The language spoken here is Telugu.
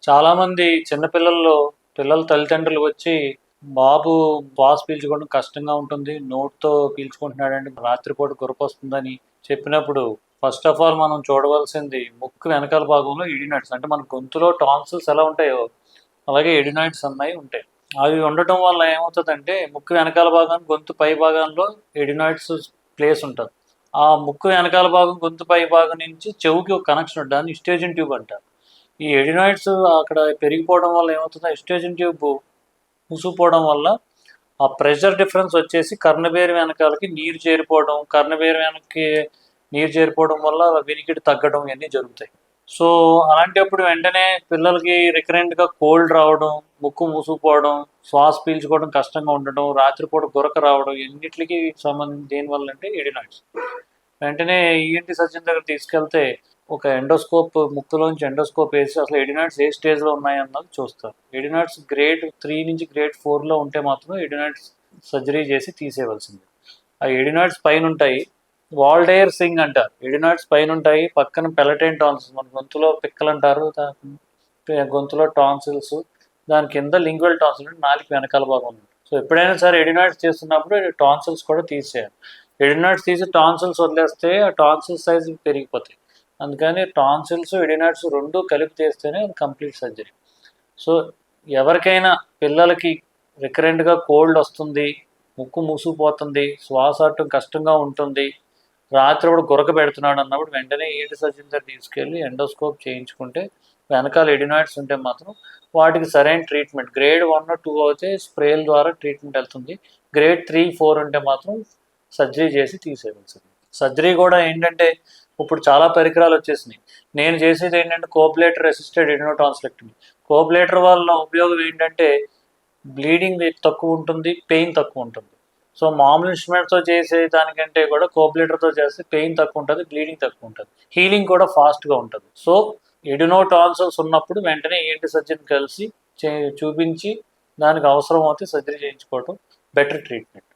చాలామంది చిన్నపిల్లల్లో పిల్లల తల్లిదండ్రులు వచ్చి, "బాబు శ్వాస పీల్చుకోవడం కష్టంగా ఉంటుంది. నోటితో పీల్చుకుంటున్నాడంటే రాత్రిపూట గురకొస్తుందని" చెప్పినప్పుడు ఫస్ట్ ఆఫ్ ఆల్ మనం చూడవలసింది ముక్కు వెనకాల భాగంలో ఎడినాయిడ్స్. అంటే మన గొంతులో టాన్సిల్స్ ఎలా ఉంటాయో అలాగే ఎడినాయిడ్స్ అన్నవి ఉంటాయి. అవి ఉండటం వల్ల ఏమవుతుందంటే ముక్కు వెనకాల భాగం, గొంతు పై భాగంలో ఎడినాయిడ్స్ ప్లేస్ ఉంటుంది. ఆ ముక్కు వెనకాల భాగం, గొంతు పై భాగం నుంచి చెవుకి ఒక కనెక్షన్ ఉంటుంది. దాన్ని ఇస్టేజియన్ ట్యూబ్ అంటారు. ఈ ఎడినాయిడ్స్ అక్కడ పెరిగిపోవడం వల్ల ఏమవుతుంది, ఎస్ట్రోజన్ ట్యూబ్ మూసుకుపోవడం వల్ల ఆ ప్రెషర్ డిఫరెన్స్ వచ్చేసి కర్ణబేరు వెనకాలకి నీరు చేరిపోవడం, కర్ణబేరు వెనక్కి నీరు చేరిపోవడం వల్ల వినికిడి తగ్గడం ఇవన్నీ జరుగుతాయి. సో అలాంటప్పుడు వెంటనే పిల్లలకి రికరెంట్గా కోల్డ్ రావడం, ముక్కు మూసుకుపోవడం, శ్వాస పీల్చుకోవడం కష్టంగా ఉండడం, రాత్రిపూట గురక రావడం, ఎన్నిటికి సంబంధించి దేనివల్ల అంటే ఎడినాయిడ్స్. వెంటనే ఈఎన్టీ సర్జన్ దగ్గర తీసుకెళ్తే ఒక ఎండోస్కోప్, ముక్కులోంచి ఎండోస్కోప్ వేసి అసలు ఎడినాయిడ్స్ ఏ స్టేజ్లో ఉన్నాయన్నది చూస్తారు. ఎడినాయిడ్స్ గ్రేడ్ 3 నుంచి గ్రేడ్ 4లో ఉంటే మాత్రం ఎడినాయిడ్స్ సర్జరీ చేసి తీసేయవలసింది. ఆ ఎడినాయిడ్స్ పైన ఉంటాయి, వాల్డేర్ సింగ్ అంటారు. ఎడినాయిడ్స్ పైన ఉంటాయి, పక్కన పెలటైన్ టాన్సిల్స్, మన గొంతులో పిక్కలు అంటారు, గొంతులో టాన్సిల్స్, దాని కింద లింగ్వల్ టాన్సిల్ అంటే నాలుగు వెనకాల భాగం ఉంది. సో ఎప్పుడైనా సరే ఎడినాయిడ్స్ చేస్తున్నప్పుడు టాన్సిల్స్ కూడా తీసేయాలి. ఎడినాయిడ్స్ తీసి టాన్సిల్స్ వదిలేస్తే ఆ టాన్సిల్ సైజు పెరిగిపోతాయి. అందుకని టాన్సిల్స్, ఎడినాయిడ్స్ రెండు కలిపి తీస్తేనే అది కంప్లీట్ సర్జరీ. సో ఎవరికైనా పిల్లలకి రికరెంట్గా కోల్డ్ వస్తుంది, ముక్కు మూసుకుపోతుంది, శ్వాస ఆడటం కష్టంగా ఉంటుంది, రాత్రి కూడా గురక పెడుతున్నాడు అన్నప్పుడు వెంటనే ఈఎన్టీ సర్జన్ దగ్గర తీసుకెళ్ళి ఎండోస్కోప్ చేయించుకుంటే వెనకాల ఎడినాయిడ్స్ ఉంటే మాత్రం వాటికి సరైన ట్రీట్మెంట్, గ్రేడ్ 1, 2 అయితే స్ప్రేల ద్వారా ట్రీట్మెంట్ వెళ్తుంది, గ్రేడ్ 3, 4 ఉంటే మాత్రం సర్జరీ చేసి తీసేయవలసింది. సర్జరీ కూడా ఏంటంటే ఇప్పుడు చాలా పరికరాలు వచ్చేసినాయి. నేను చేసేది ఏంటంటే కోబ్లేటర్ అసిస్టెడ్ ఎడినోటాన్సిలెక్టమీ. కోబ్లేటర్ వల్ల ఉపయోగం ఏంటంటే బ్లీడింగ్ తక్కువ ఉంటుంది, పెయిన్ తక్కువ ఉంటుంది. సో మామూలు ఇన్స్ట్రుమెంట్స్తో చేసే దానికంటే కూడా కోబ్లేటర్తో చేస్తే పెయిన్ తక్కువ ఉంటుంది, బ్లీడింగ్ తక్కువ ఉంటుంది, హీలింగ్ కూడా ఫాస్ట్గా ఉంటుంది. సో ఎడినోటాన్సిల్స్ ఉన్నప్పుడు వెంటనే ఈఎన్టీ సర్జన్ కలిసి చూపించి దానికి అవసరం అవుతే సర్జరీ చేయించుకోవడం బెటర్ ట్రీట్మెంట్.